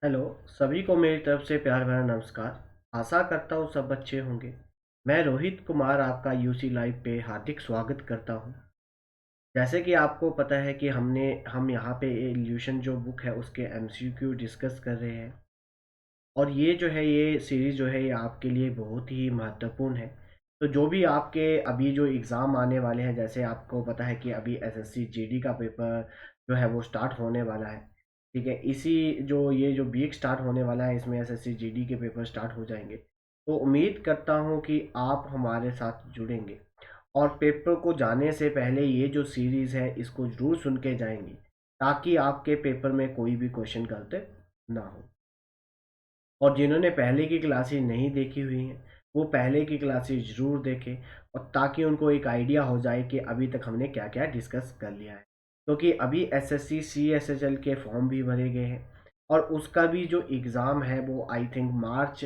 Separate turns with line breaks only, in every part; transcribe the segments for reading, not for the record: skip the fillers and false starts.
Hello. सभी को मेरी तरफ से प्यार भरा नमस्कार। आशा करता हूँ सब अच्छे होंगे। मैं रोहित कुमार आपका यूसी लाइव पे हार्दिक स्वागत करता हूँ। जैसे कि आपको पता है कि हम यहाँ पे इल्यूशन जो बुक है उसके एमसीक्यू डिस्कस कर रहे हैं। और ये सीरीज़ जो है ये आपके लिए बहुत ही महत्वपूर्ण है। तो जो भी आपके अभी जो एग्ज़ाम आने वाले हैं, जैसे आपको पता है कि अभी एसएससी जीडी का पेपर जो है वो स्टार्ट होने वाला है। ठीक है, इसी जो ये जो वीक स्टार्ट होने वाला है इसमें एसएससी जीडी के पेपर स्टार्ट हो जाएंगे। तो उम्मीद करता हूँ कि आप हमारे साथ जुड़ेंगे और पेपर को जाने से पहले ये जो सीरीज़ है इसको ज़रूर सुन के जाएंगी, ताकि आपके पेपर में कोई भी क्वेश्चन गलत ना हो। और जिन्होंने पहले की क्लासेस नहीं देखी हुई हैं वो पहले की क्लासेस ज़रूर देखें, और ताकि उनको एक आइडिया हो जाए कि अभी तक हमने क्या क्या डिस्कस कर लिया है। क्योंकि अभी एसएससी सीएसएचएल के फॉर्म भी भरे गए हैं और उसका भी जो एग्ज़ाम है वो आई थिंक मार्च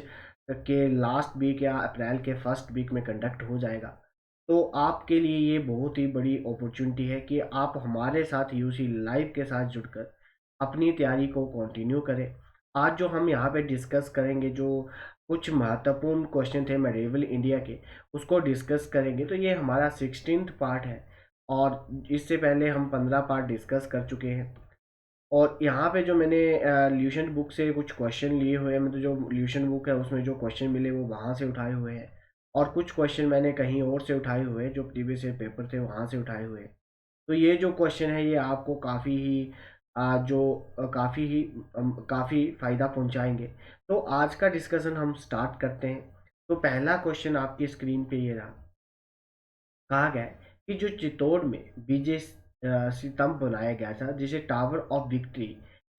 के लास्ट वीक या अप्रैल के फर्स्ट वीक में कंडक्ट हो जाएगा। तो आपके लिए ये बहुत ही बड़ी अपॉर्चुनिटी है कि आप हमारे साथ यूसी लाइव के साथ जुड़कर अपनी तैयारी को कंटिन्यू करें। आज जो हम यहाँ पे डिस्कस करेंगे, जो कुछ महत्वपूर्ण क्वेश्चन थे मेडिवल इंडिया के, उसको डिस्कस करेंगे। तो ये हमारा 16th पार्ट है और इससे पहले हम 15 पार्ट डिस्कस कर चुके हैं। और यहाँ पे जो मैंने ल्यूशन बुक से कुछ क्वेश्चन लिए हुए हैं, मतलब जो ल्यूशन बुक है उसमें जो क्वेश्चन मिले वो वहाँ से उठाए हुए हैं, और कुछ क्वेश्चन मैंने कहीं और से उठाए हुए हैं, जो प्रीवियस ईयर पेपर थे वहाँ से उठाए हुए हैं। तो ये जो क्वेश्चन है ये आपको काफ़ी ही काफ़ी फ़ायदा पहुंचाएंगे। तो आज का डिस्कशन हम स्टार्ट करते हैं। तो पहला क्वेश्चन आपकी स्क्रीन पे ये रहा। कहा गया है कि जो चित्तौड़ में विजय स्तंभ बनाया गया था, जिसे टावर ऑफ विक्ट्री,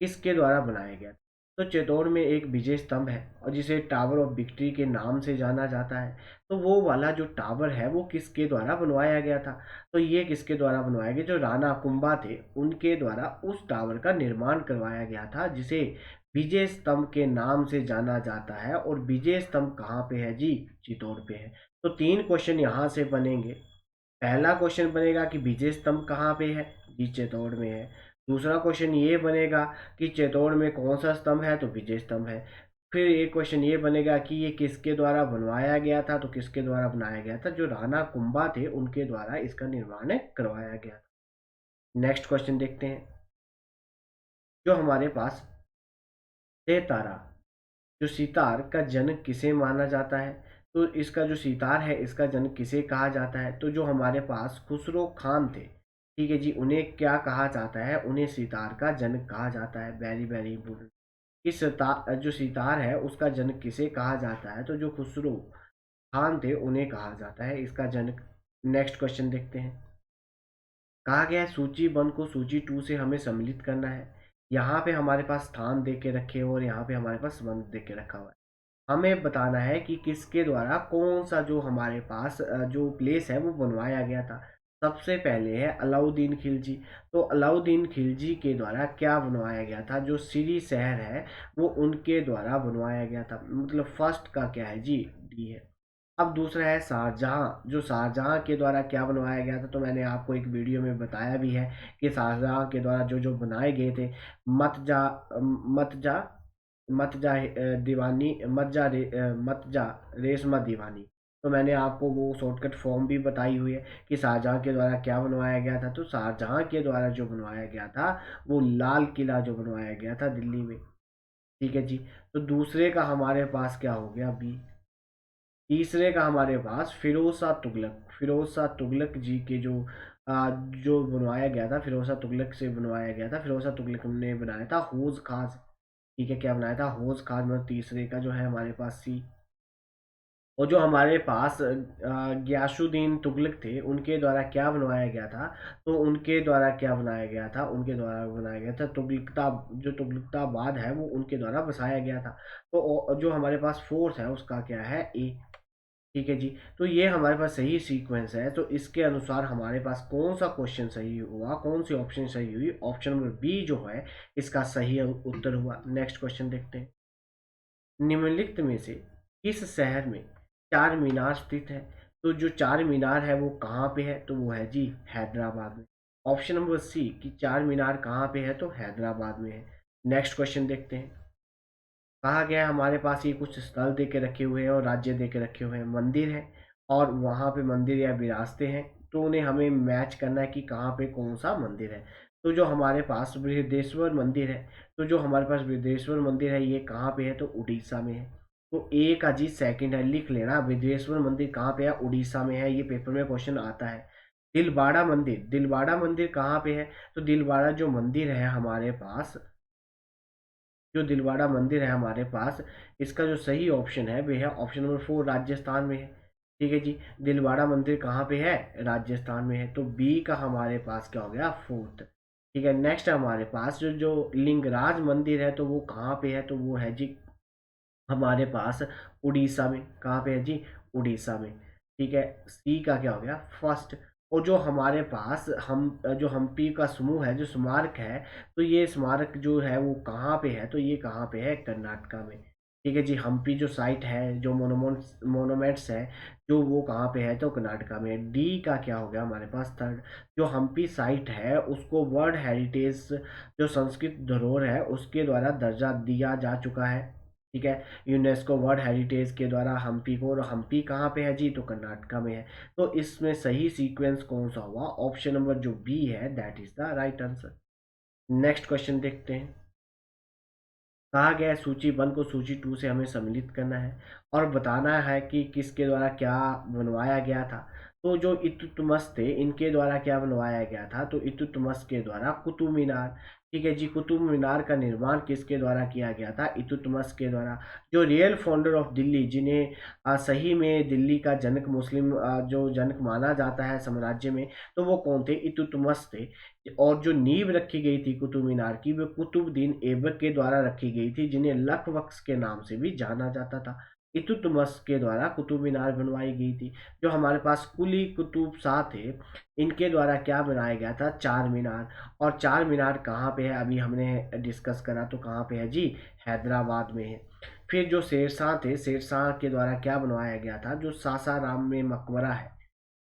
किसके द्वारा बनाया गया? तो चित्तौड़ में एक विजय स्तंभ है और जिसे टावर ऑफ विक्ट्री के नाम से जाना जाता है। तो वो वाला जो टावर है वो किसके द्वारा बनवाया गया था? तो ये किसके द्वारा बनवाया गया? जो राणा कुंभा थे उनके द्वारा उस टावर का निर्माण करवाया गया था, जिसे विजय स्तंभ के नाम से जाना जाता है। और विजय स्तंभ कहाँ पे है जी? चित्तौड़ पे है। तो तीन क्वेश्चन यहाँ से बनेंगे। पहला क्वेश्चन बनेगा कि विजय स्तंभ कहाँ पे है? जी चित्तौड़ में है। दूसरा क्वेश्चन ये बनेगा कि चित्तौड़ में कौन सा स्तंभ है? तो विजय स्तंभ है। फिर एक क्वेश्चन ये बनेगा कि ये किसके द्वारा बनवाया गया था? तो किसके द्वारा बनाया गया था? जो राणा कुंभा थे उनके द्वारा इसका निर्माण करवाया गया। नेक्स्ट क्वेश्चन देखते हैं। जो हमारे पास सितारा, जो सितार का जनक किसे माना जाता है? तो इसका जो सितार है इसका जनक किसे कहा जाता है? तो जो हमारे पास खुसरो खान थे, ठीक है जी, उन्हें क्या कहा जाता है? उन्हें सितार का जनक कहा जाता है। Very very important. इस सितार, जो सितार है उसका जनक किसे कहा जाता है? तो जो खुसरो खान थे उन्हें कहा जाता है इसका जनक। नेक्स्ट क्वेश्चन देखते हैं। कहा गया है सूची वन को सूची टू से हमें सम्मिलित करना है। यहाँ पे हमारे पास स्थान दे के रखे हुए और यहाँ पे हमारे पास संबंध दे के रखा हुआ है। हमें बताना है कि किसके द्वारा कौन सा जो हमारे पास जो प्लेस है वो बनवाया गया था। सबसे पहले है अलाउद्दीन खिलजी। तो अलाउद्दीन खिलजी के द्वारा क्या बनवाया गया था? जो सिरी शहर है वो उनके द्वारा बनवाया गया था। मतलब फर्स्ट का क्या है जी? डी है। अब दूसरा है शाहजहाँ। जो शाहजहाँ के द्वारा क्या बनवाया गया था, तो मैंने आपको एक वीडियो में बताया भी है कि शाहजहाँ के द्वारा जो जो बनाए गए थे, मत जा मत जा मत जा दीवानी, मत जा रेशमा दीवानी। तो मैंने आपको वो शॉर्टकट फॉर्म भी बताई हुई है कि शाहजहाँ के द्वारा क्या बनवाया गया था। तो शाहजहाँ के द्वारा जो बनवाया गया था वो लाल किला जो बनवाया गया था दिल्ली में। ठीक है जी। तो दूसरे का हमारे पास क्या हो गया अभी? तीसरे का हमारे पास फिरोज शाह तुगलक। फिरोज शाह तुगलक जी के जो बनवाया गया था, फिरोज शाह तुगलक से बनवाया गया था। फिरोज शाह तुगलक ने बनाया था हौज खास। ठीक है, क्या बनाया था? हौज खास। मतलब तीसरे का जो है हमारे पास सी। और जो हमारे पास गयासुद्दीन तुगलक थे उनके द्वारा क्या बनवाया गया था? तो उनके द्वारा क्या बनाया गया था? उनके द्वारा बनाया गया था तुगलकता। जो तुगलकाबाद है वो उनके द्वारा बसाया गया था। तो जो हमारे पास फोर्स है उसका क्या है? ए। ठीक है जी। तो ये हमारे पास सही सीक्वेंस है। तो इसके अनुसार हमारे पास कौन सा क्वेश्चन सही हुआ, कौन सी ऑप्शन सही हुई? ऑप्शन नंबर बी जो है इसका सही उत्तर हुआ। नेक्स्ट क्वेश्चन देखते हैं। निम्नलिखित में से किस शहर में चार मीनार स्थित है? तो जो चार मीनार है वो कहाँ पे है? तो वो है जी हैदराबाद में। ऑप्शन नंबर सी कि चार मीनार कहाँ पे है? तो हैदराबाद में है। नेक्स्ट क्वेश्चन देखते हैं। कहा गया है हमारे पास ये कुछ स्थल दे के रखे हुए हैं और राज्य दे के रखे हुए हैं, मंदिर है और वहाँ पे मंदिर या विरासतें हैं, तो उन्हें हमें मैच करना है कि कहाँ पे कौन सा मंदिर है। तो जो हमारे पास बृहदेश्वर मंदिर है, तो जो हमारे पास बृहदेश्वर मंदिर है ये कहाँ पे है, तो उड़ीसा में है। तो ए का जी सेकंड है, लिख लेना बृहदेश्वर मंदिर कहाँ पे है, उड़ीसा में है। ये पेपर में क्वेश्चन आता है। दिलवाड़ा मंदिर, दिलवाड़ा मंदिर कहाँ पे है, तो दिलवाड़ा जो मंदिर है हमारे पास, जो दिलवाड़ा मंदिर है हमारे पास, इसका जो सही ऑप्शन है वह है ऑप्शन नंबर 4, राजस्थान में है। ठीक है जी, दिलवाड़ा मंदिर कहाँ पे है, राजस्थान में है। तो बी का हमारे पास क्या हो गया, फोर्थ। ठीक है, नेक्स्ट हमारे पास जो जो लिंगराज मंदिर है तो वो कहाँ पे है, तो वो है जी हमारे पास उड़ीसा में। कहाँ पे है जी, उड़ीसा में। ठीक है, सी का क्या हो गया, फर्स्ट। और जो हमारे पास हम जो हम्पी का समूह है, जो स्मारक है, तो ये स्मारक जो है वो कहाँ पे है, तो ये कहाँ पे है, कर्नाटका में। ठीक है जी, हम्पी जो साइट है, जो मोनोमेंट्स है, जो वो कहाँ पे है, तो कर्नाटका में। डी का क्या हो गया हमारे पास, थर्ड। जो हम्पी साइट है उसको वर्ल्ड हेरिटेज, जो संस्कृत धरोहर है, उसके द्वारा दर्जा दिया जा चुका है। ठीक है, यूनेस्को वर्ल्ड हेरिटेज के द्वारा हम्पी को, और हम्पी कहाँ पे है जी, तो कर्नाटका में है। तो इसमें सही सीक्वेंस कौन सा हुआ, ऑप्शन नंबर जो बी है, that is the right answer. Next question देखते हैं। कहा गया है सूची 1 को सूची 2 से हमें सम्मिलित करना है और बताना है कि किसके द्वारा क्या बनवाया गया था। तो जो इल्तुतमिश थे, इनके द्वारा क्या बनवाया गया था, तो इल्तुतमिश के द्वारा कुतुब मीनार। ठीक है जी, कुतुब मीनार का निर्माण किसके द्वारा किया गया था, इल्तुतमिश के द्वारा। जो रियल फाउंडर ऑफ दिल्ली, जिन्हें सही में दिल्ली का जनक, मुस्लिम जो जनक माना जाता है साम्राज्य में, तो वो कौन थे, इल्तुतमिश थे। और जो नींव रखी गई थी कुतुब मीनार की, वो कुतुबुद्दीन ऐबक के द्वारा रखी गई थी, जिन्हें लख बख्श के नाम से भी जाना जाता था। इल्तुतमिश के द्वारा कुतुब मीनार बनवाई गई थी। जो हमारे पास कुली कुतुब शाह थे, इनके द्वारा क्या बनाया गया था, चार मीनार। और चार मीनार कहाँ पे है, अभी हमने डिस्कस करा, तो कहाँ पे है जी, हैदराबाद में है। फिर जो शेरशाह थे, शेरशाह के द्वारा क्या बनवाया गया था, जो सासाराम में मकबरा है।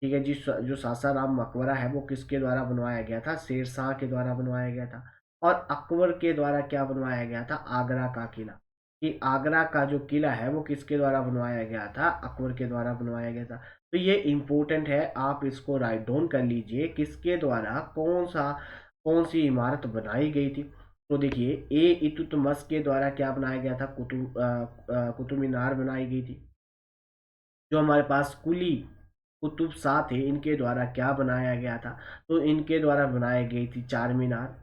ठीक है जी, जो सासाराम मकबरा है वो किसके द्वारा बनवाया गया था, शेरशाह के द्वारा बनवाया गया था। और अकबर के द्वारा क्या बनवाया गया था, आगरा का किला। कि आगरा का जो किला है वो किसके द्वारा बनवाया गया था, अकबर के द्वारा बनवाया गया था। तो ये इंपॉर्टेंट है, आप इसको राइट डाउन कर लीजिए, किसके द्वारा कौन सी इमारत बनाई गई थी। तो देखिए, ए इल्तुतमिश के द्वारा क्या बनाया गया था, कुतुब मीनार बनाई गई थी। जो हमारे पास कुली कुतुब शाह थे, इनके द्वारा क्या बनाया गया था, तो इनके द्वारा बनाई गई थी चार मीनार।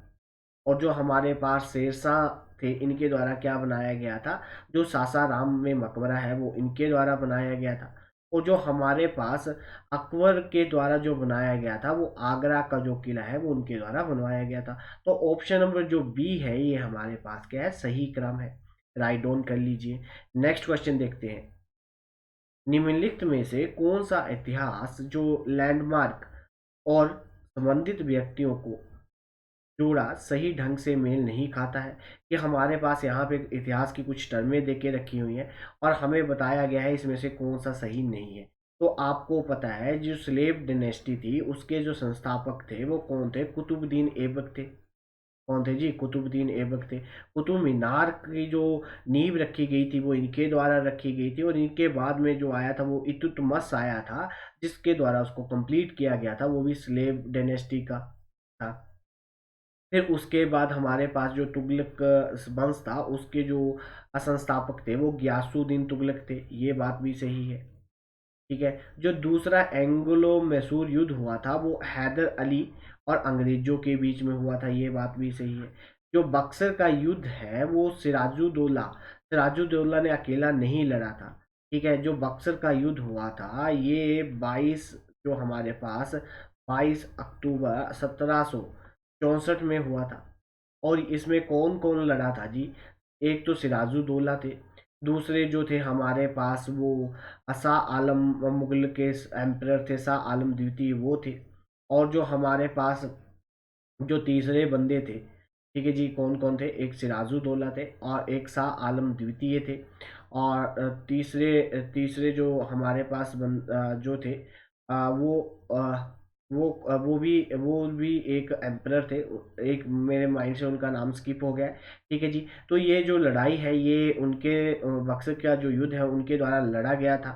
और जो हमारे पास शेरशाह थे, इनके द्वारा क्या बनाया गया था, जो सासाराम में मकबरा है वो इनके द्वारा बनाया गया था। और जो हमारे पास अकबर के द्वारा जो बनाया गया था, वो आगरा का जो किला है वो उनके द्वारा बनवाया गया था। तो ऑप्शन नंबर जो बी है ये हमारे पास क्या है, सही क्रम है। राइट डाउन कर लीजिए। नेक्स्ट क्वेश्चन देखते हैं। निम्नलिखित में से कौन सा इतिहास जो लैंडमार्क और संबंधित व्यक्तियों को जोड़ा सही ढंग से मेल नहीं खाता है। कि हमारे पास यहाँ पे इतिहास की कुछ टर्में दे के रखी हुई हैं और हमें बताया गया है इसमें से कौन सा सही नहीं है। तो आपको पता है जो स्लेव डिनेस्टी थी उसके जो संस्थापक थे वो कौन थे, कुतुबुद्दीन ऐबक थे। कौन थे जी, कुतुबुद्दीन ऐबक थे। कुतुब मीनार की जो नींव रखी गई थी वो इनके द्वारा रखी गई थी, और इनके बाद में जो आया था वो इल्तुतमिश आया था, जिसके द्वारा उसको कंप्लीट किया गया था, वो भी स्लेव डायनेस्टी का था। फिर उसके बाद हमारे पास जो तुगलक वंश था उसके जो संस्थापक थे वो गयासुद्दीन तुगलक थे, ये बात भी सही है। ठीक है, जो दूसरा एंग्लो मैसूर युद्ध हुआ था वो हैदर अली और अंग्रेजों के बीच में हुआ था, ये बात भी सही है। जो बक्सर का युद्ध है वो सिराजुद्दौला सिराजुद्दौला ने अकेला नहीं लड़ा था। ठीक है, जो बक्सर का युद्ध हुआ था ये 22 जो हमारे पास 22 अक्टूबर 1764 में हुआ था। और इसमें कौन कौन लड़ा था जी, एक तो सिराजुद्दौला थे, दूसरे जो थे हमारे पास वो शाह आलम, मुगल के एम्परर थे शाह आलम द्वितीय वो थे। और जो हमारे पास जो तीसरे बंदे थे, ठीक है जी, कौन कौन थे, एक सिराजुद्दौला थे और एक शाह आलम द्वितीय थे। और तीसरे तीसरे जो हमारे पास जो थे वो वो भी एक एम्परर थे। एक मेरे माइंड से उनका नाम स्किप हो गया है। ठीक है जी। तो ये जो लड़ाई है ये उनके बक्सर का जो युद्ध है उनके द्वारा लड़ा गया था।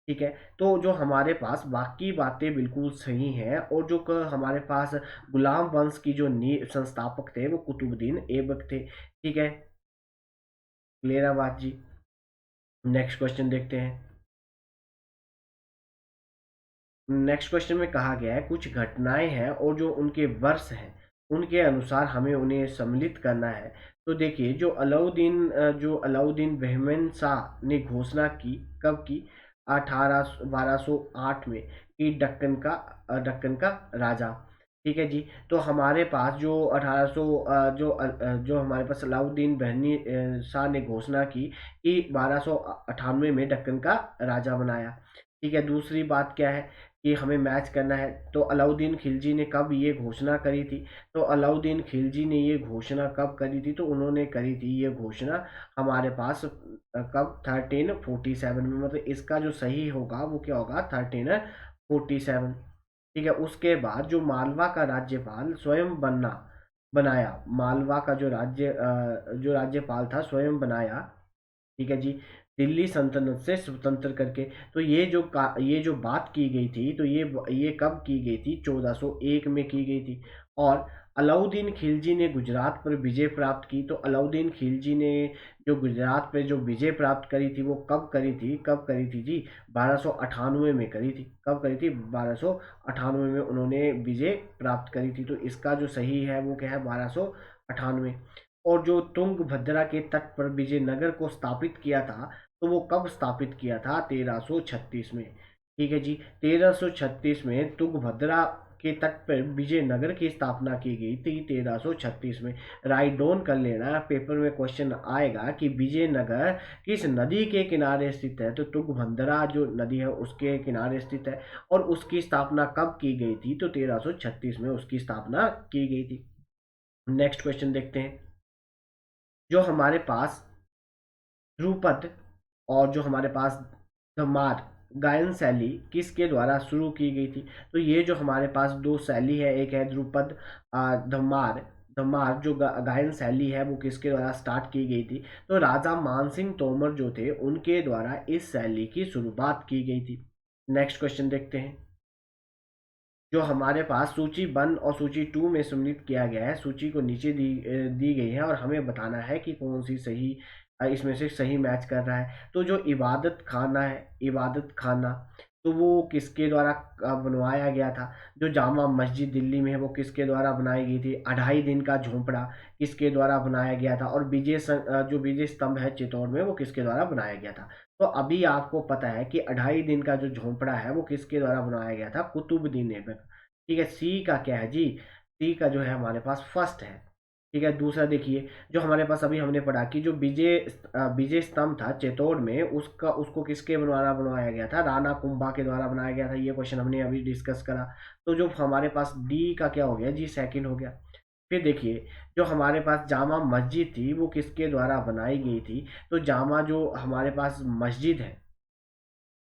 ठीक है। तो जो हमारे पास बाकी बातें बिल्कुल सही हैं, और जो हमारे पास गुलाम वंश की जो नी संस्थापक थे वो कुतुबुद्दीन ऐबक थे। ठीक है। क्लियर है बात जी। नेक्स्ट क्वेश्चन देखते हैं। नेक्स्ट क्वेश्चन में कहा गया है कुछ घटनाएं हैं और जो उनके वर्ष हैं उनके अनुसार हमें उन्हें सम्मिलित करना है। तो देखिए, जो अलाउद्दीन बेहमन शाह ने घोषणा की, कब की? 1208 में, कि दक्कन का राजा। ठीक है जी। तो हमारे पास जो 1800 जो हमारे पास अलाउद्दीन बहनी शाह ने घोषणा की कि 1298 में दक्कन का राजा बनाया। ठीक है। दूसरी बात क्या है कि हमें मैच करना है। तो अलाउद्दीन खिलजी ने कब ये घोषणा करी थी? तो अलाउद्दीन खिलजी ने ये घोषणा कब करी थी? तो उन्होंने करी थी ये घोषणा हमारे पास कब? 1347 में। मतलब इसका जो सही होगा वो क्या होगा? 1347। ठीक है। उसके बाद जो मालवा का राज्यपाल स्वयं बनाया, मालवा का जो राज्यपाल था स्वयं बनाया। ठीक है जी। दिल्ली सल्तनत से स्वतंत्र करके। तो ये जो बात की गई थी, तो ये कब की गई थी? 1401 में की गई थी। और अलाउद्दीन खिलजी ने गुजरात पर विजय प्राप्त की। तो अलाउद्दीन खिलजी ने जो गुजरात पर जो विजय प्राप्त करी थी वो कब करी थी जी? 1298 में करी थी। कब करी थी? 1298 में उन्होंने विजय प्राप्त करी थी। तो इसका जो सही है वो क्या है? 1298। और जो तुंगभद्रा के तट पर विजयनगर को स्थापित किया था, तो वो कब स्थापित किया था? 1336 में। ठीक है जी। 1336 में तुंगभद्रा के तट पर विजयनगर की स्थापना की गई थी, 1336 में। राइट डाउन कर लेना, पेपर में क्वेश्चन आएगा कि विजयनगर किस नदी के किनारे स्थित है? तो तुंगभद्रा जो नदी है उसके किनारे स्थित है। और उसकी स्थापना कब की गई थी? तो 1336 में उसकी स्थापना की गई थी। नेक्स्ट क्वेश्चन देखते हैं। जो हमारे पास ध्रुपद और जो हमारे पास धमार गायन शैली किसके द्वारा शुरू की गई थी? तो ये जो हमारे पास दो शैली है, एक है ध्रुपद, धमार। धमार जो गायन शैली है वो किसके द्वारा स्टार्ट की गई थी? तो राजा मानसिंह तोमर जो थे उनके द्वारा इस शैली की शुरुआत की गई थी। नेक्स्ट क्वेश्चन देखते हैं। जो हमारे पास सूची 1 और सूची 2 में सम्मिलित किया गया है, सूची को नीचे दी गई है और हमें बताना है कि कौन सी सही इसमें से सही मैच कर रहा है। तो जो इबादत खाना है, इबादत खाना, तो वो किसके द्वारा बनवाया गया था? जो जामा मस्जिद दिल्ली में है वो किसके द्वारा बनाई गई थी? 2.5 दिन का झोंपड़ा किसके द्वारा बनाया गया था? और जो विजय स्तंभ है चित्तौड़ में वो किसके द्वारा बनाया गया था? तो अभी आपको पता है कि 2.5 दिन का जो झोंपड़ा है वो किसके द्वारा बनाया गया था? कुतुबुद्दीन ऐबक। ठीक है। सी का क्या है जी? सी का जो है हमारे पास फर्स्ट है। ठीक है। दूसरा देखिए, जो हमारे पास अभी हमने पढ़ा कि जो विजय स्तंभ था चित्तौड़ में, उसको किसके द्वारा बनवाया गया था? राणा कुंभा के द्वारा बनाया गया था। ये क्वेश्चन हमने अभी डिस्कस करा। तो जो हमारे पास डी का क्या हो गया जी? सेकंड हो गया। फिर देखिए, जो हमारे पास जामा मस्जिद थी वो किसके द्वारा बनाई गई थी? तो जामा जो हमारे पास मस्जिद है,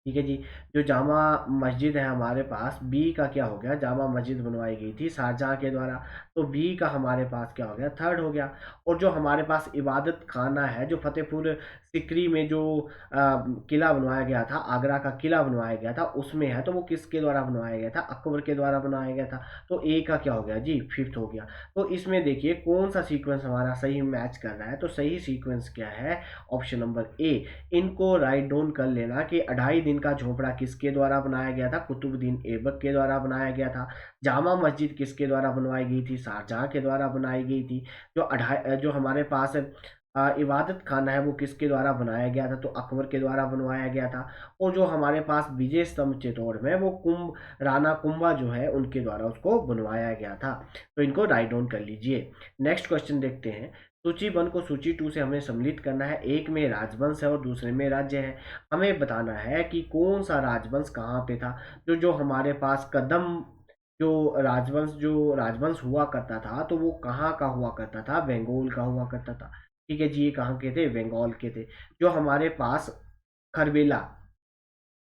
ठीक है जी, जो जामा मस्जिद है हमारे पास, बी का क्या हो गया? जामा मस्जिद बनवाई गई थी शाहजहाँ के द्वारा। तो बी का हमारे पास क्या हो गया? थर्ड हो गया। और जो हमारे पास इबादत खाना है, जो फतेहपुर सिकरी में जो किला बनवाया गया था, आगरा का किला बनवाया गया था उसमें है, तो वो किसके द्वारा बनवाया गया था? अकबर के द्वारा बनाया गया था। तो ए का क्या हो गया जी? फिफ्थ हो गया। तो इसमें देखिए कौन सा सीक्वेंस हमारा सही मैच कर रहा है? तो सही सीक्वेंस क्या है? Option number A. इनको राइट डाउन कर लेना कि 2.5 दिन का झोपड़ा किसके द्वारा बनाया गया था? कुतुबुद्दीन ऐबक के द्वारा बनाया गया था। जामा मस्जिद किसके द्वारा बनवाई गई थी? शाहजहाँ के द्वारा बनाई गई थी। जो हमारे पास इबादत खाना है वो किसके द्वारा बनाया गया था? तो अकबर के द्वारा बनवाया गया था। और जो हमारे पास विजय स्तंभ चित्तौड़ में, वो राणा कुंभा जो है उनके द्वारा उसको बनवाया गया था। तो इनको राइट डाउन कर लीजिए। नेक्स्ट क्वेश्चन देखते हैं। सूची 1 को सूची 2 से हमें सम्मिलित करना है। एक में राजवंश है और दूसरे में राज्य है। हमें बताना है कि कौन सा राजवंश कहाँ पे था। जो जो हमारे पास कदम जो राजवंश हुआ करता था, तो वो कहाँ का हुआ करता था? बंगाल का हुआ करता था। ठीक है जी। ये कहाँ के थे? बंगाल के थे। जो हमारे पास खरबेला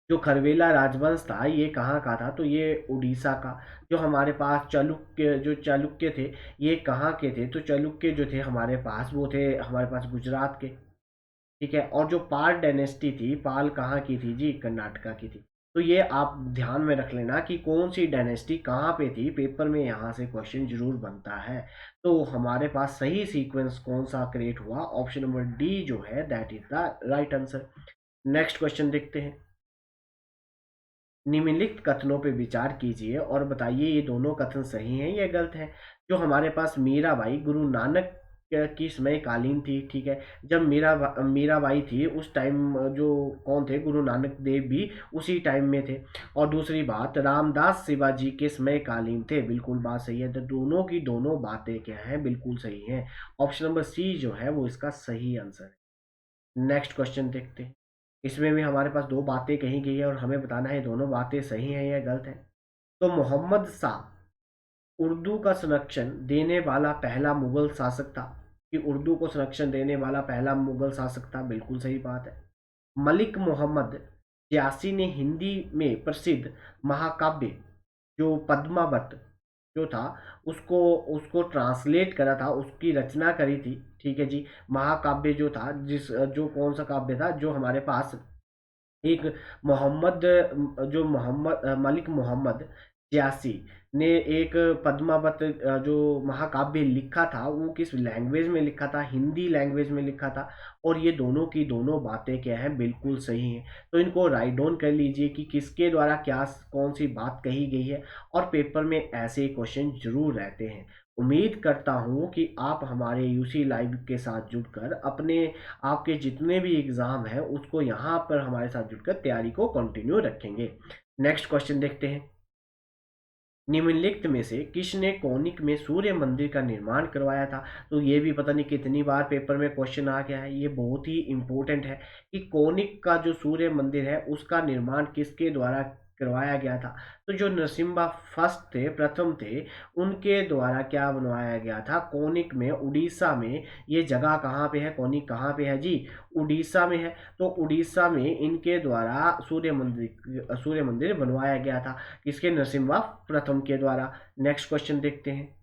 जो खरवेला राजवंश था ये कहाँ का था, तो ये उड़ीसा का। जो हमारे पास चालुक्य थे, ये कहाँ के थे, तो चालुक्य जो थे हमारे पास, वो थे हमारे पास गुजरात के। ठीक है, और जो पाल डायनेस्टी थी, पाल कहाँ की थी जी, कर्नाटका की थी। तो ये आप ध्यान में रख लेना कि कौन सी डायनेस्टी कहाँ पे थी, पेपर में यहाँ से क्वेश्चन जरूर बनता है। तो हमारे पास सही सीक्वेंस कौन सा क्रिएट हुआ, ऑप्शन नंबर डी जो है that is the right answer. Next question देखते हैं। निम्नलिखित कथनों पर विचार कीजिए और बताइए ये दोनों कथन सही हैं या गलत हैं। जो हमारे पास मीराबाई गुरु नानक की समयकालीन थी, ठीक है, जब मीराबाई थी उस टाइम जो कौन थे, गुरु नानक देव भी उसी टाइम में थे। और दूसरी बात, रामदास शिवाजी के समयकालीन थे, बिल्कुल बात सही है। तो दोनों की दोनों बातें क्या हैं, बिल्कुल सही हैं। ऑप्शन नंबर सी जो है वो इसका सही आंसर है। नेक्स्ट क्वेश्चन देखते हैं। इसमें भी हमारे पास दो बातें कही गई है और हमें बताना है दोनों बातें सही हैं या गलत हैं। तो मोहम्मद शाह उर्दू का संरक्षण देने वाला पहला मुगल शासक था, कि उर्दू को संरक्षण देने वाला पहला मुगल शासक था, बिल्कुल सही बात है। मलिक मोहम्मद जयासी ने हिंदी में प्रसिद्ध महाकाव्य जो पद्मावत जो था उसको उसको ट्रांसलेट करा था, उसकी रचना करी थी। ठीक है जी, महाकाव्य जो था, जिस जो कौन सा काव्य था, जो हमारे पास एक मोहम्मद मोहम्मद मलिक मोहम्मद जयासी ने एक पद्मावत जो महाकाव्य लिखा था, वो किस लैंग्वेज में लिखा था, हिंदी लैंग्वेज में लिखा था। और ये दोनों की दोनों बातें क्या हैं, बिल्कुल सही हैं। तो इनको राइट डाउन कर लीजिए कि किसके द्वारा क्या कौन सी बात कही गई है, और पेपर में ऐसे क्वेश्चन जरूर रहते हैं। उम्मीद करता हूँ कि आप हमारे यूसी लाइव के साथ जुड़कर अपने आपके जितने भी एग्जाम है उसको यहाँ पर हमारे साथ जुड़कर तैयारी को कंटिन्यू रखेंगे। नेक्स्ट क्वेश्चन देखते हैं। निम्नलिखित में से किसने कोनिक में सूर्य मंदिर का निर्माण करवाया था। तो ये भी पता नहीं कितनी बार पेपर में क्वेश्चन आ गया है, ये बहुत ही इंपॉर्टेंट है कि कोनिक का जो सूर्य मंदिर है उसका निर्माण किसके द्वारा करवाया गया था। तो जो नरसिम्हा फर्स्ट थे, प्रथम थे, उनके द्वारा क्या बनवाया गया था, कोनिक में, उड़ीसा में। ये जगह कहाँ पे है, कोनिक कहाँ पे है जी, उड़ीसा में है। तो उड़ीसा में इनके द्वारा सूर्य मंदिर बनवाया गया था, किसके, नरसिम्हा प्रथम के द्वारा। नेक्स्ट क्वेश्चन देखते हैं।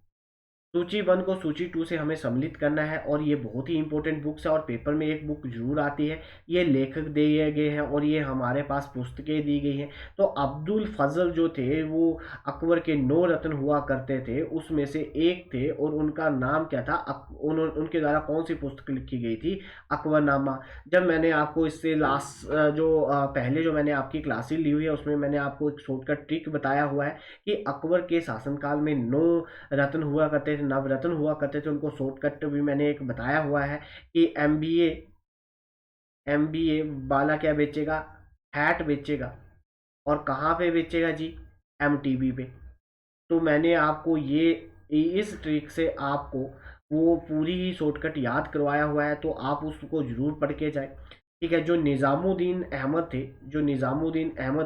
सूची वन को सूची टू से हमें सम्मिलित करना है, और ये बहुत ही इंपॉर्टेंट बुक्स है और पेपर में एक बुक जरूर आती है। ये लेखक दिए गए हैं और ये हमारे पास पुस्तकें दी गई हैं। तो अब्दुल फजल जो थे वो अकबर के 9 रत्न हुआ करते थे, उसमें से एक थे, और उनका नाम क्या था, उनके द्वारा कौन सी पुस्तक लिखी गई थी, अकबरनामा। जब मैंने आपको इससे लास्ट पहले जो मैंने आपकी क्लासेस ली हुई है उसमें मैंने आपको एक शॉर्टकट ट्रिक बताया हुआ है कि अकबर के शासनकाल में 9 रत्न हुआ करते थे, नवरत्न हुआ करते थे। उनको शॉर्टकट भी मैंने एक बताया हुआ है कि एमबीए वाला क्या बेचेगा, हैट बेचेगा। और कहाँ पे बेचेगा जी, एमटीबी पे। तो मैंने आपको ये इस ट्रिक से आपको वो पूरी ही शॉर्टकट याद करवाया हुआ है, तो आप उसको जरूर पढ़ के जाए। ठीक है, जो निज़ामुद्दीन अहमद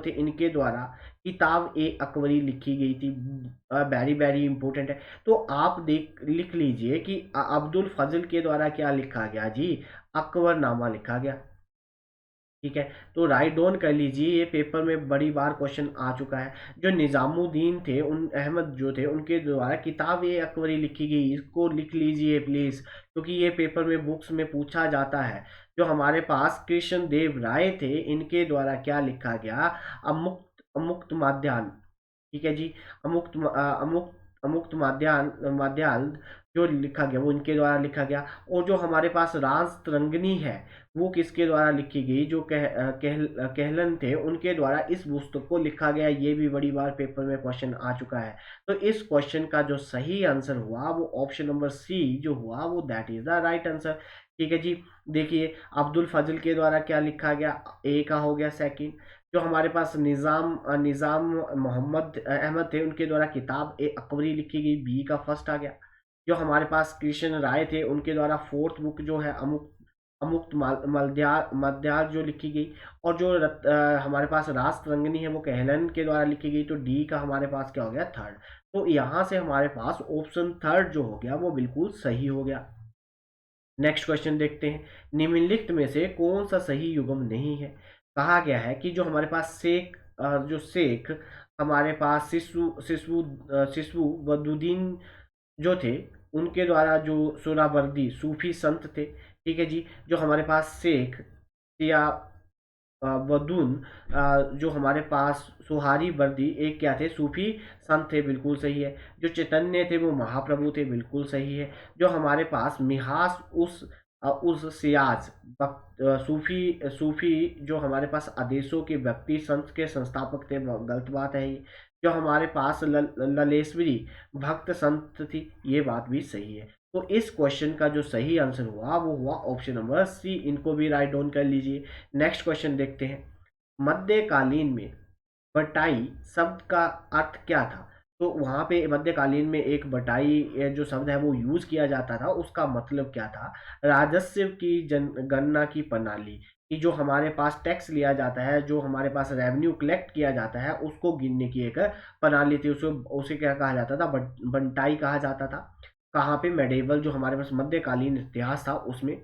थे, इनके द्वारा किताब ए अकबरी लिखी गई थी। वेरी वेरी इंपॉर्टेंट है। तो आप लिख लीजिए कि अब्दुल फजल के द्वारा क्या लिखा गया जी, अकबरनामा लिखा गया। ठीक है, तो राइट डाउन कर लीजिए, ये पेपर में बड़ी बार क्वेश्चन आ चुका है। जो निज़ामुद्दीन थे, उन अहमद जो थे, उनके द्वारा किताब ए अकबरी लिखी गई, इसको लिख लीजिए प्लीज़, क्योंकि ये पेपर में बुक्स में पूछा जाता है। जो हमारे पास कृष्ण देव राय थे, इनके द्वारा क्या लिखा गया, अमुक्त अमुक्त माध्यान। ठीक है जी, अमुक्त माध्याल जो लिखा गया वो इनके द्वारा लिखा गया। और जो हमारे पास रास तरंगिणी है, वो किसके द्वारा लिखी गई, जो कहलन थे, उनके द्वारा इस पुस्तक को लिखा गया। ये भी बड़ी बार पेपर में क्वेश्चन आ चुका है। तो इस क्वेश्चन का जो सही आंसर हुआ वो ऑप्शन नंबर सी जो हुआ वो that is the right answer. ठीक है जी, देखिए अब्दुल फजल के द्वारा क्या लिखा गया, ए का हो गया सेकंड। जो हमारे पास निज़ाम मोहम्मद अहमद थे, उनके द्वारा किताब ए अकबरी लिखी गई, बी का फर्स्ट आ गया। जो हमारे पास कृष्ण राय थे, उनके द्वारा फोर्थ बुक जो है अमुक्त मध्याल जो लिखी गई। और जो हमारे पास रास तरंगिणी है वो कहलन के द्वारा लिखी गई, तो डी का हमारे पास क्या हो गया, थर्ड। तो यहाँ से हमारे पास ऑप्शन थर्ड जो हो गया वो बिल्कुल सही हो गया। नेक्स्ट क्वेश्चन देखते हैं। निम्नलिखित में से कौन सा सही युग्म नहीं है। कहा गया है कि जो हमारे पास जो शेख हमारे पास शिशु बदुद्दीन जो थे, उनके द्वारा जो सोहरावर्दी सूफी संत थे, ठीक है जी, जो हमारे पास शेख या वदून जो हमारे पास सुहारी वर्दी एक क्या थे, सूफी संत थे, बिल्कुल सही है। जो चैतन्य थे वो महाप्रभु थे, बिल्कुल सही है। जो हमारे पास मिहास उस सियाज सूफी सूफी जो हमारे पास आदेशों के व्यक्ति संत के संस्थापक थे, वो गलत बात है ये। जो हमारे पास ललेश्वरी भक्त संत थी, ये बात भी सही है। तो इस क्वेश्चन का जो सही आंसर हुआ वो हुआ ऑप्शन नंबर सी। इनको भी राइट डाउन कर लीजिए। नेक्स्ट क्वेश्चन देखते हैं। मध्यकालीन में बटाई शब्द का अर्थ क्या था? तो वहां पे मध्यकालीन में एक बटाई जो शब्द है वो यूज किया जाता था, उसका मतलब क्या था? राजस्व की गणना की प्रणाली, कि जो हमारे पास टैक्स लिया जाता है, जो हमारे पास रेवेन्यू कलेक्ट किया जाता है, उसको गिनने की एक प्रणाली थी। उसे उसे क्या कहा जाता था? बंटाई कहा जाता था। कहाँ पे? मेडिवल जो हमारे पास मध्यकालीन इतिहास था उसमें।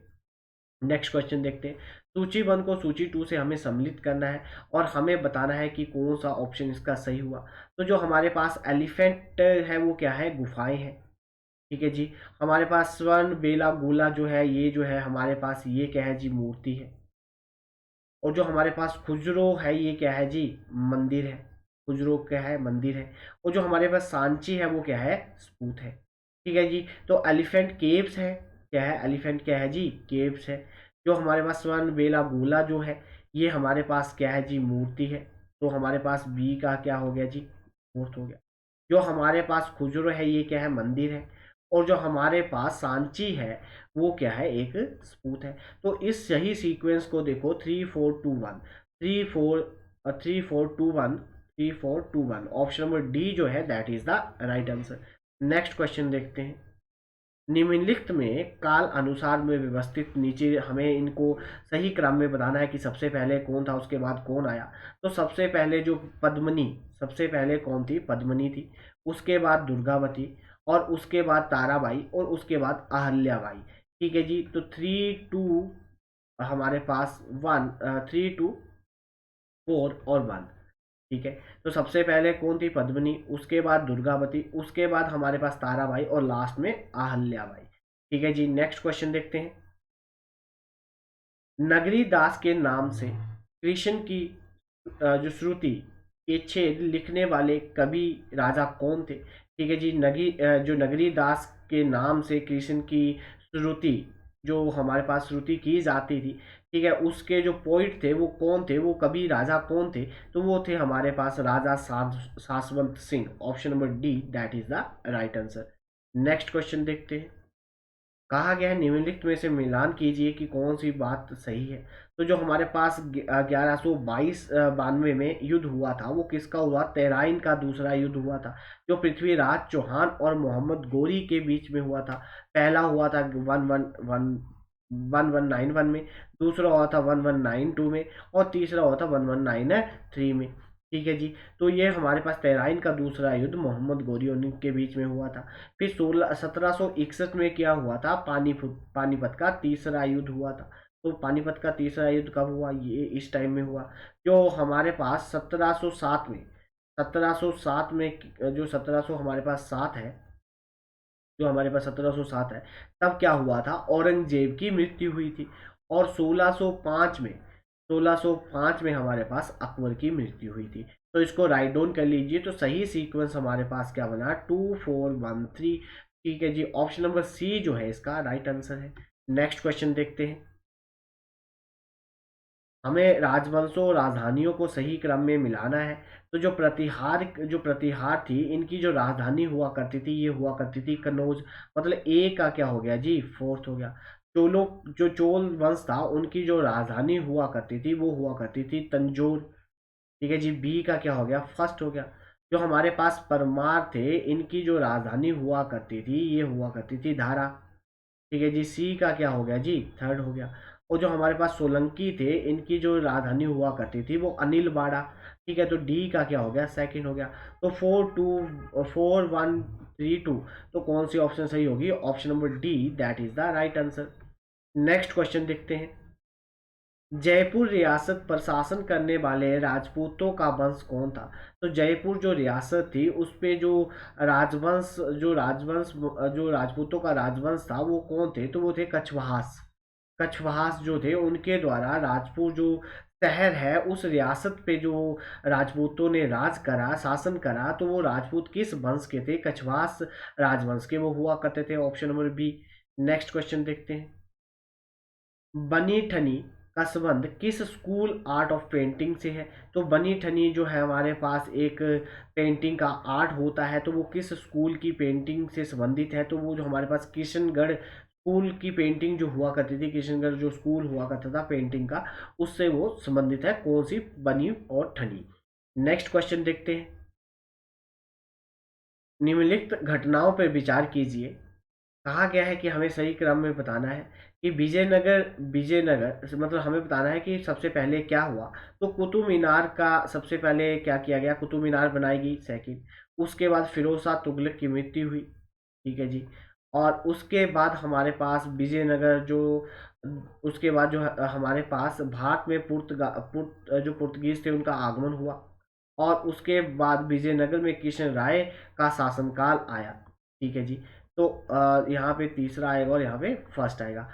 नेक्स्ट क्वेश्चन देखते हैं। सूची 1 को सूची 2 से हमें सम्मिलित करना है और हमें बताना है कि कौन सा ऑप्शन इसका सही हुआ। तो जो हमारे पास एलिफेंट है वो क्या है? गुफाएं हैं, ठीक है जी। हमारे पास स्वर्ण बेला गोला जो है, ये जो है हमारे पास, ये क्या है जी? मूर्ति है। और जो हमारे पास खुजरो है, ये क्या है जी? मंदिर है। खुजरो क्या है? मंदिर है। और जो हमारे पास सांची है वो क्या है? स्पूत है, ठीक है जी। तो एलिफेंट केव्स है, क्या है? एलिफेंट क्या है जी? केव्स है। जो हमारे पास स्वर्ण बेला गोला जो है, ये हमारे पास क्या है जी? मूर्ति है। तो हमारे पास बी का क्या हो गया जी? फोर्थ हो गया। जो हमारे पास खुजरो है, ये क्या है? मंदिर है। और जो हमारे पास सांची है वो क्या है? एक स्पूत है। तो इस सही सीक्वेंस को देखो, 3 4 2 1, 3 4 3 4 2 1 ऑप्शन नंबर डी जो है that is the right answer. Next question देखते हैं। निम्नलिखित में काल अनुसार में व्यवस्थित, नीचे हमें इनको सही क्रम में बताना है कि सबसे पहले कौन था, उसके बाद कौन आया। तो सबसे पहले जो पद्मिनी, सबसे पहले कौन थी? पद्मिनी थी। उसके बाद दुर्गावती, और उसके बाद ताराबाई, और उसके बाद अहल्याबाई, ठीक है जी। तो 3 2 हमारे पास 1, 3 2 4 और 1, ठीक है। तो सबसे पहले कौन थी? पद्मिनी, उसके बाद दुर्गावती, उसके बाद हमारे पास ताराबाई, और लास्ट में अहल्याबाई, ठीक है जी। नेक्स्ट क्वेश्चन देखते हैं। नगरी दास के नाम से कृष्ण की जो श्रुति के छेद लिखने वाले कवि राजा कौन थे? ठीक है जी। जो नगरी दास के नाम से कृष्ण की श्रुति, जो हमारे पास श्रुति की जाती थी, ठीक है, उसके जो पोइट थे वो कौन थे? वो कवि राजा कौन थे? तो वो थे हमारे पास Raja Saswant Singh. Option number D that is the right answer. Next question देखते हैं। कहा गया है निम्नलिखित में से मिलान कीजिए कि कौन सी बात सही है। तो जो हमारे पास 1122 में युद्ध हुआ था, वो किसका हुआ? तेराइन का दूसरा युद्ध हुआ था, जो पृथ्वीराज चौहान और मोहम्मद गोरी के बीच में हुआ था। पहला हुआ था 1191 में, दूसरा हुआ था 1192 में, और तीसरा हुआ था 1193 में, ठीक है जी। तो ये हमारे पास तेराइन का दूसरा युद्ध मोहम्मद गोरी और इनके बीच में हुआ था। फिर 1761 में क्या हुआ था? पानीपत का तीसरा युद्ध हुआ था। तो पानीपत का तीसरा युद्ध कब हुआ? ये इस टाइम में हुआ। जो हमारे पास 1707 में, 1707 में जो 1700 हमारे पास 7 है, जो हमारे पास 1707 है, तब क्या हुआ था? औरंगजेब की मृत्यु हुई थी। और 1605 में हमारे पास अकबर की मृत्यु हुई थी। तो इसको राइट डाउन कर लीजिए। तो सही सीक्वेंस हमारे पास क्या बना? 2 4 1 3, ठीक है जी। ऑप्शन नंबर सी जो है इसका राइट आंसर है। नेक्स्ट क्वेश्चन देखते हैं। हमें राजवंशों और राजधानियों को सही क्रम में मिलाना है। तो जो प्रतिहार थी, इनकी जो राजधानी हुआ करती थी, ये हुआ करती थी कनौज। मतलब ए का क्या हो गया जी? फोर्थ हो गया। चोल वंश था, उनकी जो राजधानी हुआ करती थी वो हुआ करती थी तंजौर, ठीक है जी। बी का क्या हो गया? फर्स्ट हो गया। जो हमारे पास परमार थे, इनकी जो राजधानी हुआ करती थी, ये हुआ करती थी धारा, ठीक है जी। सी का क्या हो गया जी? थर्ड हो गया। और जो हमारे पास सोलंकी थे, इनकी जो राजधानी हुआ करती थी वो अनिल बाड़ा, ठीक है। तो डी का क्या हो गया? सेकंड हो गया। तो 4 2 4 1 3 2, तो कौन सी ऑप्शन सही होगी? Option number D that is the right answer. Next question देखते हैं। जयपुर रियासत पर शासन करने वाले राजपूतों का वंश कौन था? तो जयपुर जो रियासत थी उस पे जो राजवंश जो राजपूतों का राजवंश था वो कौन थे? तो वो थे कछवाहास। कछवाहास जो थे उनके द्वारा राजपूत जो शहर है उस रियासत पे जो राजपूतों ने राज करा, शासन करा, तो वो राजपूत किस वंश के थे? कछवाहास राजवंश के वो हुआ करते थे। Option number B. Next question देखते हैं। बनी ठनी का संबंध किस स्कूल आर्ट ऑफ पेंटिंग से है? तो बनी ठनी जो है हमारे पास एक पेंटिंग का आर्ट होता है, तो वो किस स्कूल की पेंटिंग से संबंधित है? तो वो जो हमारे पास किशनगढ़ स्कूल की पेंटिंग जो हुआ करती थी, किशनगढ़ जो स्कूल हुआ करता था पेंटिंग का, उससे वो संबंधित है। कौन सी? बनी और ठनी। नेक्स्ट क्वेश्चन देखते हैं। निम्नलिखित घटनाओं पर विचार कीजिए। कहा गया है कि हमें सही क्रम में बताना है कि विजयनगर मतलब हमें बताना है कि सबसे पहले क्या हुआ। तो कुतुब मीनार का सबसे पहले क्या किया गया? कुतुब मीनार बनाई गई, सेकंड। उसके बाद फिरोज शाह तुगलक की मृत्यु हुई, ठीक है जी। और उसके बाद हमारे पास विजयनगर जो उसके बाद जो हमारे पास भारत में जो पुर्तगीज थे उनका आगमन हुआ। और उसके बाद विजयनगर में कृष्ण राय का शासनकाल आया, ठीक है जी। तो यहाँ पे तीसरा आएगा और यहाँ पे फर्स्ट आएगा।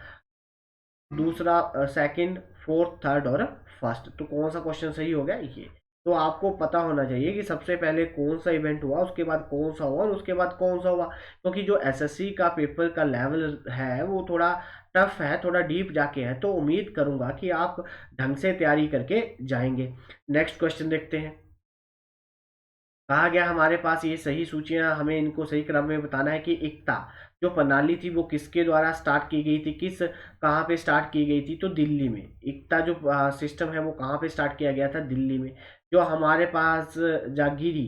दूसरा, सेकंड, फोर्थ, थर्ड और फर्स्ट। तो कौन सा क्वेश्चन सही हो गया ये? तो आपको पता होना चाहिए कि सबसे पहले कौन सा इवेंट हुआ, उसके बाद कौन सा हुआ और उसके बाद कौन सा हुआ। क्योंकि जो एसएससी का पेपर का लेवल है वो थोड़ा टफ है, थोड़ा डीप जाके है, तो उम्मीद करूंगा कि आप ढंग से तैयारी करके जाएंगे। नेक्स्ट क्वेश्चन देखते हैं। कहा गया हमारे पास ये सही सूचियां, हमें इनको सही क्रम में बताना है कि एकता जो प्रणाली थी वो किसके द्वारा स्टार्ट की गई थी, कहाँ पे स्टार्ट की गई थी? तो दिल्ली में। एकता जो सिस्टम है वो कहाँ पे स्टार्ट किया गया था? दिल्ली में। जो हमारे पास जागीरी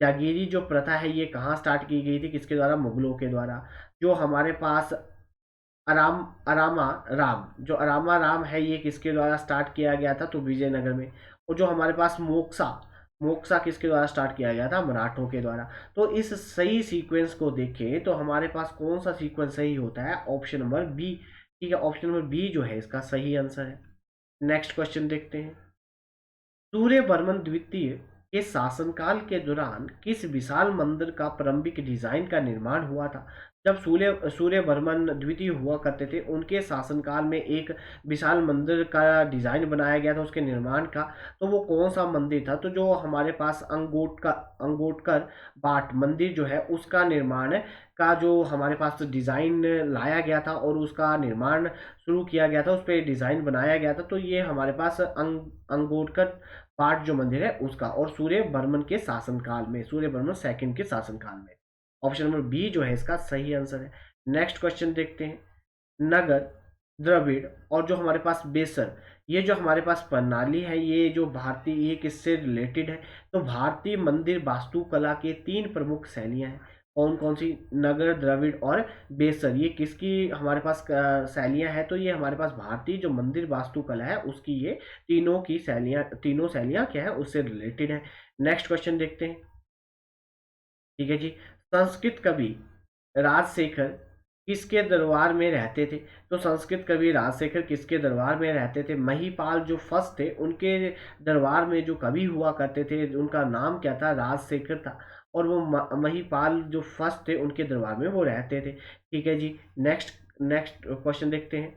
जागीरी जो प्रथा है ये कहाँ स्टार्ट की गई थी? किसके द्वारा? मुगलों के द्वारा। जो हमारे पास आराम अरामा राम जो अरामा राम है ये किसके द्वारा स्टार्ट किया गया था? तो विजयनगर में। और जो हमारे पास मोक्सा मोक्सा किसके द्वारा स्टार्ट किया गया था? मराठों के द्वारा। तो इस सही सीक्वेंस को देखें तो हमारे पास कौन सा सीक्वेंस सही होता है? ऑप्शन नंबर बी, ठीक है। ऑप्शन नंबर बी जो है इसका सही आंसर है। नेक्स्ट क्वेश्चन देखते हैं। सूर्यवर्मन द्वितीय के शासनकाल के दौरान किस विशाल मंदिर का प्रारंभिक डिजाइन का निर्माण हुआ था? जब सूर्यवर्मन द्वितीय हुआ करते थे उनके शासनकाल में एक विशाल मंदिर का डिजाइन बनाया गया था, उसके निर्माण का। तो वो कौन सा मंदिर था? तो जो हमारे पास अंगोटकर बाट मंदिर जो है उसका निर्माण का जो हमारे पास डिजाइन लाया गया था और उसका निर्माण शुरू किया गया था, उस पर डिजाइन बनाया गया था। तो ये हमारे पास अंगोटकर पाठ जो मंदिर है उसका, और सूर्यवर्मन के शासनकाल में, सूर्यवर्मन सेकंड के शासनकाल में। ऑप्शन नंबर बी जो है इसका सही आंसर है। नेक्स्ट क्वेश्चन देखते हैं। नगर, द्रविड़ और जो हमारे पास बेसर, ये जो हमारे पास प्रणाली है ये जो भारतीय, ये किससे रिलेटेड है? तो भारतीय मंदिर वास्तुकला के तीन प्रमुख शैलियां हैं। कौन कौन सी? नगर, द्रविड़ और बेसर। ये किसकी हमारे पास शैलियां हैं? तो ये हमारे पास भारतीय जो मंदिर वास्तुकला है उसकी ये तीनों शैलियां क्या है? उससे रिलेटेड है। नेक्स्ट क्वेश्चन देखते हैं, ठीक है जी। संस्कृत कवि राजशेखर किसके दरबार में रहते थे? तो संस्कृत कवि राजशेखर किसके दरबार में रहते थे? महिपाल जो फर्स्ट थे उनके दरबार में जो कवि हुआ करते थे उनका नाम क्या था? राजशेखर था। और वो महिपाल जो फर्स्ट थे उनके दरबार में वो रहते थे, ठीक है जी। नेक्स्ट नेक्स्ट क्वेश्चन देखते हैं।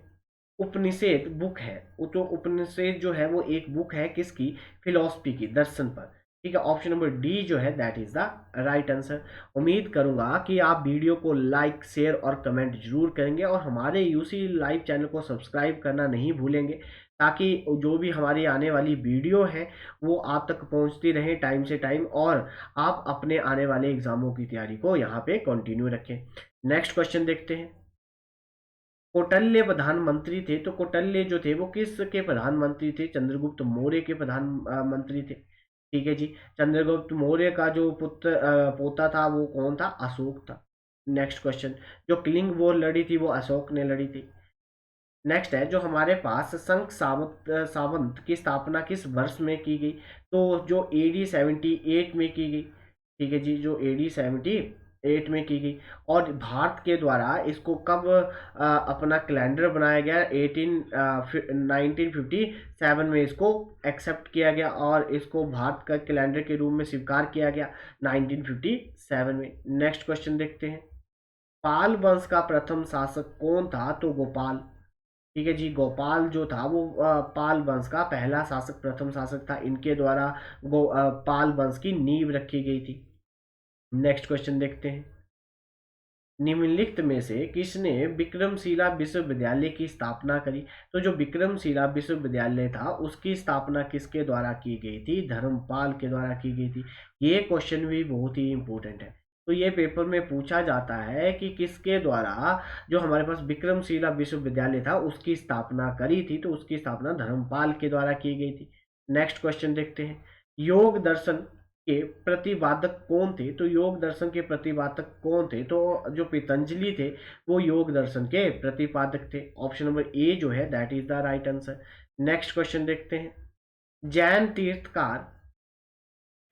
उपनिषद बुक है, तो उपनिषद जो है वो एक बुक है किसकी? फिलॉसफी की, दर्शन पर, ठीक है। ऑप्शन नंबर डी जो है that is the right answer. उम्मीद करूंगा कि आप वीडियो को लाइक, शेयर और कमेंट जरूर करेंगे और हमारे यूसी लाइव चैनल को सब्सक्राइब करना नहीं भूलेंगे, ताकि जो भी हमारी आने वाली वीडियो है वो आप तक पहुंचती रहे टाइम से टाइम, और आप अपने आने वाले एग्जामों की तैयारी को यहाँ पे कंटिन्यू रखें। नेक्स्ट क्वेश्चन देखते हैं। कौटिल्य प्रधानमंत्री थे, तो कौटिल्य जो थे वो किसके प्रधानमंत्री थे? चंद्रगुप्त मौर्य के प्रधानमंत्री थे, ठीक है जी। चंद्रगुप्त मौर्य का जो पोता था वो कौन था? अशोक था। Next question. जो किलिंग वॉर लड़ी थी वो अशोक ने लड़ी थी। नेक्स्ट है जो हमारे पास संघ सावंत की स्थापना किस वर्ष में की गई? तो जो AD 78 में की गई, ठीक है जी। जो AD 78 8 में की गई। और भारत के द्वारा इसको कब अपना कैलेंडर बनाया गया? 1957 में इसको एक्सेप्ट किया गया और इसको भारत का कैलेंडर के रूप में स्वीकार किया गया 1957 में। नेक्स्ट क्वेश्चन देखते हैं। पाल वंश का प्रथम शासक कौन था? तो गोपाल। ठीक है जी, गोपाल जो था वो पाल वंश का पहला शासक, प्रथम शासक था। इनके द्वारा पाल वंश की नींव रखी गई थी। नेक्स्ट क्वेश्चन देखते हैं। निम्नलिखित में से किसने विक्रमशिला विश्वविद्यालय की स्थापना करी? तो जो विक्रमशिला विश्वविद्यालय था उसकी स्थापना किसके द्वारा की गई थी? धर्मपाल के द्वारा की गई थी। ये क्वेश्चन भी बहुत ही इंपॉर्टेंट है। तो ये पेपर में पूछा जाता है कि किसके द्वारा जो हमारे पास विक्रमशिला विश्वविद्यालय था उसकी स्थापना करी थी? तो उसकी स्थापना धर्मपाल के द्वारा की गई थी। नेक्स्ट क्वेश्चन देखते हैं। योग दर्शन के प्रतिपादक कौन थे? तो योग दर्शन के प्रतिपादक कौन थे? तो जो पतंजलि थे वो योग दर्शन के प्रतिपादक थे। ऑप्शन नंबर ए जो है that is the right answer. Next question देखते हैं। जैन तीर्थकार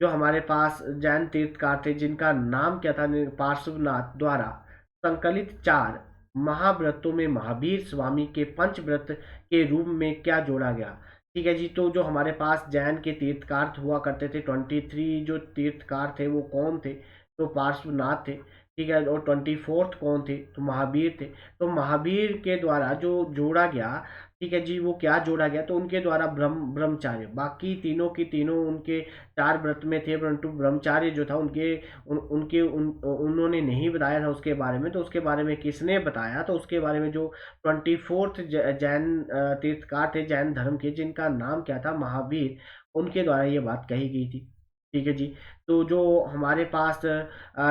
जो हमारे पास जैन तीर्थकार थे जिनका नाम क्या था? पार्श्वनाथ द्वारा संकलित 4 महाव्रतों में महावीर स्वामी के पंचव्रत के रूप में क्या जोड़ा गया? ठीक है जी, तो जो हमारे पास जैन के तीर्थकार हुआ करते थे 23 जो तीर्थकार थे वो कौन थे? तो पार्श्वनाथ थे। ठीक है, और 24th कौन थे? तो महावीर थे। तो महावीर के द्वारा जो जोड़ा गया, ठीक है जी, वो क्या जोड़ा गया? तो उनके द्वारा ब्रह्मचार्य, बाकी तीनों की तीनों उनके 4 व्रत में थे परंतु ब्रह्मचार्य जो था उन्होंने नहीं बताया था उसके बारे में। तो उसके बारे में किसने बताया? तो उसके बारे में जो 24th जैन तीर्थकार थे जैन धर्म के जिनका नाम क्या था? महावीर, उनके द्वारा ये बात कही गई थी। ठीक है जी, तो जो हमारे पास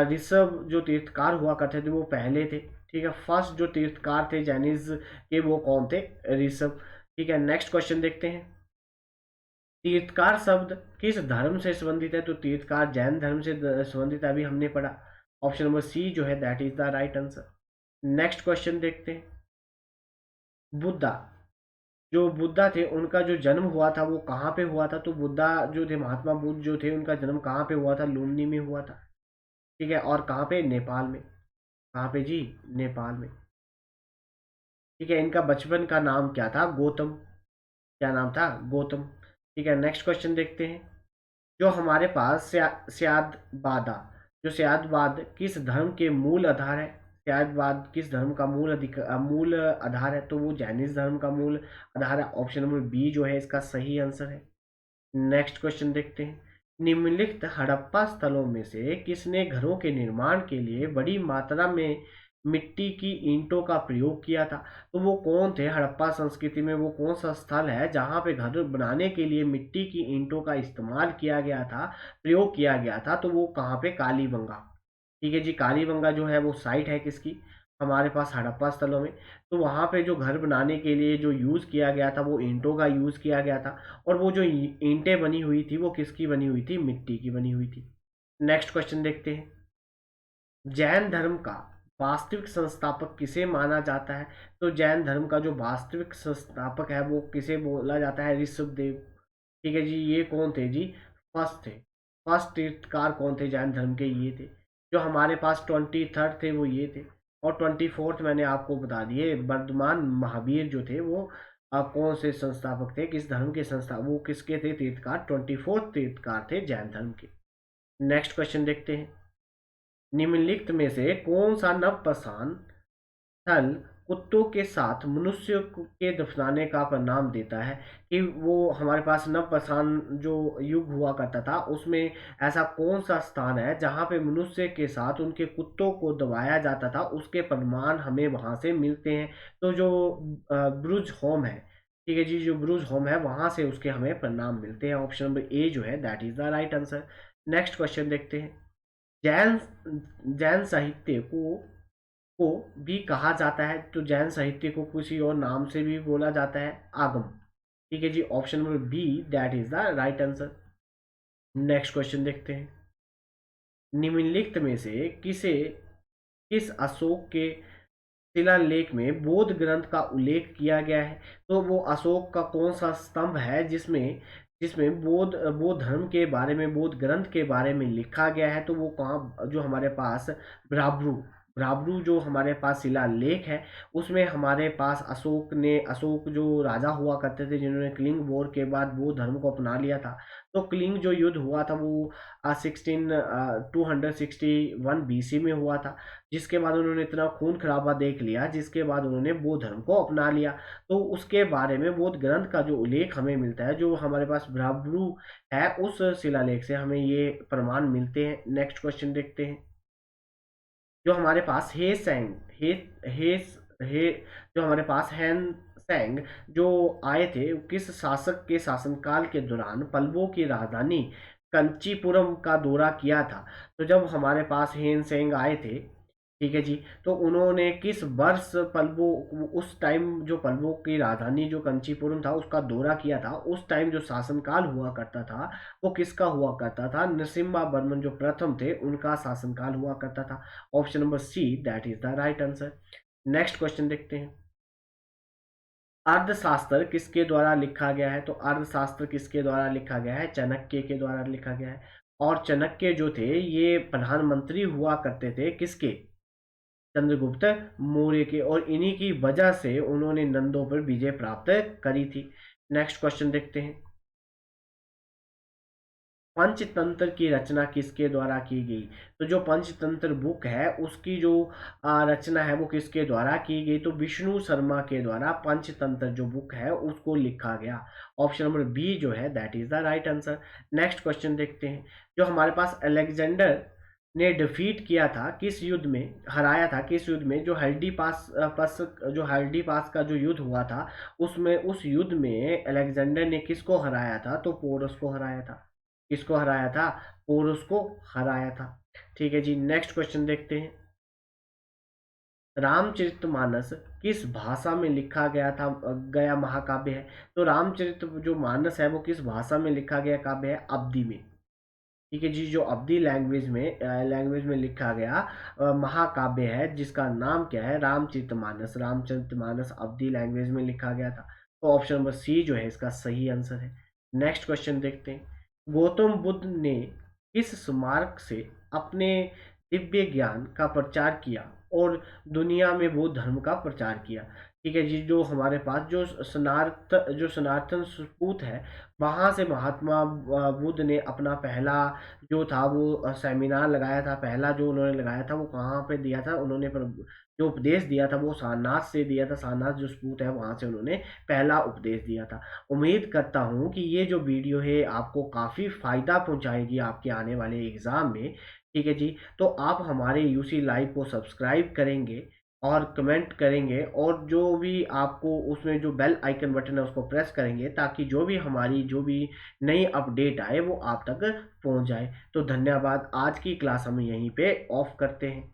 ऋषभ जो तीर्थकार हुआ करते थे वो पहले थे। ठीक है, फर्स्ट जो तीर्थकार थे जैनिज्म के वो कौन थे? ऋषभ। ठीक है, नेक्स्ट क्वेश्चन देखते हैं। तीर्थकार शब्द किस धर्म से संबंधित है? तो तीर्थकार जैन धर्म से संबंधित है, अभी हमने पढ़ा। ऑप्शन नंबर सी जो है that is the right answer. Next question देखते हैं। बुद्धा जो बुद्धा थे उनका जो जन्म हुआ था वो कहाँ पे हुआ था? तो बुद्धा जो थे, महात्मा बुद्ध जो थे, उनका जन्म कहाँ पे हुआ था? लुम्बिनी में हुआ था। ठीक है, और कहाँ पे? नेपाल में। कहाँ पे जी? नेपाल में। ठीक है, इनका बचपन का नाम क्या था? गौतम। क्या नाम था? गौतम। ठीक है, नेक्स्ट क्वेश्चन देखते हैं। जो हमारे पास स्यादबादा जो स्यादवाद किस धर्म के मूल आधार है? स्यादवाद किस धर्म का मूल आधार है? तो वो जैनिज्म धर्म का मूल आधार है। ऑप्शन नंबर बी जो है इसका सही आंसर है। नेक्स्ट क्वेश्चन देखते हैं। निम्नलिखित हड़प्पा स्थलों में से किसने घरों के निर्माण के लिए बड़ी मात्रा में मिट्टी की ईंटों का प्रयोग किया था? तो वो कौन थे? हड़प्पा संस्कृति में वो कौन सा स्थल है जहां पे घर बनाने के लिए मिट्टी की ईंटों का इस्तेमाल किया गया था, प्रयोग किया गया था? तो वो कहाँ पे? कालीबंगा। ठीक है जी, कालीबंगा जो है वो साइट है किसकी? हमारे पास हड़प्पा स्थलों में। तो वहाँ पे जो घर बनाने के लिए जो यूज़ किया गया था वो ईंटों का यूज़ किया गया था। और वो जो ईंटें बनी हुई थी वो किसकी बनी हुई थी? मिट्टी की बनी हुई थी। नेक्स्ट क्वेश्चन देखते हैं। जैन धर्म का वास्तविक संस्थापक किसे माना जाता है? तो जैन धर्म का जो वास्तविक संस्थापक है वो किसे बोला जाता है? ऋषभदेव। ठीक है जी, ये कौन थे जी? फर्स्ट थे। फर्स्ट तीर्थकार कौन थे जैन धर्म के? ये थे। जो हमारे पास 23rd थे वो ये थे। और 24th मैंने आपको बता दिए। वर्धमान महावीर जो थे वो कौन से संस्थापक थे? किस धर्म के संस्था वो किसके थे? तीर्थकार 24th तीर्थकार थे जैन धर्म के। नेक्स्ट क्वेश्चन देखते हैं। निम्नलिखित में से कौन सा नवपाषाण स्थल कुत्तों के साथ मनुष्य के दफनाने का परिणाम देता है? कि वो हमारे पास नवपाषाण जो युग हुआ करता था उसमें ऐसा कौन सा स्थान है जहाँ पे मनुष्य के साथ उनके कुत्तों को दबाया जाता था, उसके प्रमाण हमें वहाँ से मिलते हैं? तो जो ब्रुज होम है, ठीक है जी, जो ब्रुज होम है वहाँ से उसके हमें परिणाम मिलते हैं। ऑप्शन नंबर ए जो है that is the right answer. Next question देखते हैं। जैन जैन साहित्य को भी कहा जाता है, तो जैन साहित्य को किसी और नाम से भी बोला जाता है? आगम। ठीक है जी, option number B that is the right answer. Next question देखते हैं। निम्नलिखित में से किस अशोक के शिलालेख में बौद्ध ग्रंथ का उल्लेख किया गया है? तो वो अशोक का कौन सा स्तंभ है जिसमें जिसमें बौद्ध धर्म के बारे में, बौद्ध ग्रंथ के बारे में लिखा गया है, तो वो कहाँ, जो हमारे पास ब्राब्रू ब्राब्रू जो हमारे पास शिलालेख है, उसमें हमारे पास अशोक जो राजा हुआ करते थे, जिन्होंने कलिंग वॉर के बाद बौद्ध धर्म को अपना लिया था। तो कलिंग जो युद्ध हुआ था वो 261 BC में हुआ था, जिसके बाद उन्होंने इतना खून खराबा देख लिया, जिसके बाद उन्होंने बौद्ध धर्म को अपना लिया। तो उसके बारे में बौद्ध ग्रंथ का जो उल्लेख हमें मिलता है, जो हमारे पास ब्राब्रू है, उस शिलालेख से हमें ये प्रमाण मिलते हैं। नेक्स्ट क्वेश्चन देखते हैं। जो हमारे पास हे सेंग हे हे हे जो हमारे पास हैन सेंग जो आए थे, किस शासक के शासनकाल के दौरान पल्लवों की राजधानी कंचीपुरम का दौरा किया था? तो जब हमारे पास हेन सेंग आए थे, ठीक है जी, तो उन्होंने किस वर्ष पल्लवों, उस टाइम जो पल्लवों की राजधानी जो कंचीपुरम था उसका दौरा किया था, उस टाइम जो शासनकाल हुआ करता था वो किसका हुआ करता था? नरसिम्हा वर्मन जो प्रथम थे, उनका शासनकाल हुआ करता था। Option number C, that is the right answer. Next question देखते हैं। अर्थशास्त्र किसके द्वारा लिखा गया है? तो अर्थशास्त्र किसके द्वारा लिखा गया है? चाणक्य के द्वारा लिखा गया है। और चाणक्य जो थे ये प्रधानमंत्री हुआ करते थे किसके? चंद्रगुप्त मौर्य के, और इन्हीं की वजह से उन्होंने नंदों पर विजय प्राप्त करी थी। नेक्स्ट क्वेश्चन देखते हैं। पंचतंत्र की रचना किसके द्वारा की गई? तो जो पंचतंत्र बुक है उसकी जो रचना है वो किसके द्वारा की गई? तो विष्णु शर्मा के द्वारा पंचतंत्र जो बुक है उसको लिखा गया। ऑप्शन नंबर बी जो है that is the right answer. Next question देखते हैं। जो हमारे पास अलेक्जेंडर ने डिफीट किया था, किस युद्ध में हराया था, किस युद्ध में? जो हल्दी पास का जो युद्ध हुआ था, उसमें, उस युद्ध में अलेक्जेंडर ने किसको हराया था? तो पोरस को हराया था। किसको हराया था? पोरस को हराया था। ठीक है जी, नेक्स्ट क्वेश्चन देखते हैं। रामचरितमानस किस भाषा में लिखा गया महाकाव्य है? तो रामचरित जो मानस है वो किस भाषा में लिखा गया काव्य है? अवधी में। ठीक है जी, जो अवधी लैंग्वेज में लिखा गया महाकाव्य है, जिसका नाम क्या है? रामचरितमानस। रामचरितमानस अवधी लैंग्वेज में लिखा गया था। तो ऑप्शन नंबर सी जो है इसका सही आंसर है। नेक्स्ट क्वेश्चन देखते हैं। गौतम बुद्ध ने किस स्मारक से अपने दिव्य ज्ञान का प्रचार किया और दुनिया में बौद्ध धर्म का प्रचार किया? ठीक है जी, जो हमारे पास जो सनातन स्तूप है, वहाँ से महात्मा बुद्ध ने अपना पहला जो था वो सेमिनार लगाया था। पहला जो उन्होंने लगाया था वो कहाँ पे दिया था? उन्होंने जो उपदेश दिया था वो सारनाथ से दिया था। सारनाथ जो स्तूप है वहाँ से उन्होंने पहला उपदेश दिया था। उम्मीद करता हूँ कि ये जो वीडियो है आपको काफ़ी फ़ायदा पहुँचाएगी आपके आने वाले एग्ज़ाम में। ठीक है जी, तो आप हमारे यूसी लाइव को सब्सक्राइब करेंगे और कमेंट करेंगे, और जो भी आपको उसमें जो बेल आइकन बटन है उसको प्रेस करेंगे, ताकि जो भी नई अपडेट आए वो आप तक पहुंच जाए। तो धन्यवाद। आज की क्लास हम यहीं पे ऑफ करते हैं।